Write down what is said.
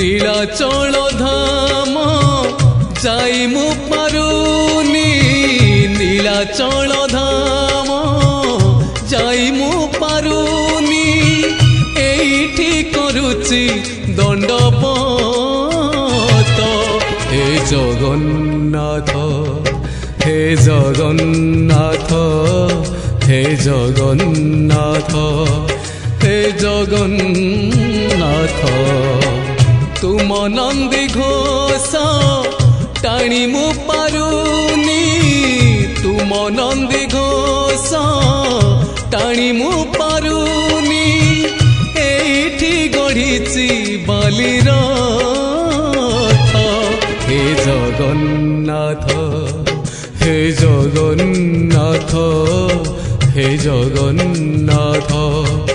নীলাচল ধাম যাই মু পারুনি নীলাচল ধাম যাই মু পারুনি এইটি করুচি দণ্ডপত হে জগন্নাথ হে জগন্নাথ হে জগন্নাথ হে জগন্নাথ তুম নন্দী ঘোষ টাণি মু পারুনি তুম নন্দী ঘোষ টাণি মু পারুনি এইটি গড়িছি বালির হে জগন্নাথ হে জগন্নাথ হে জগন্নাথ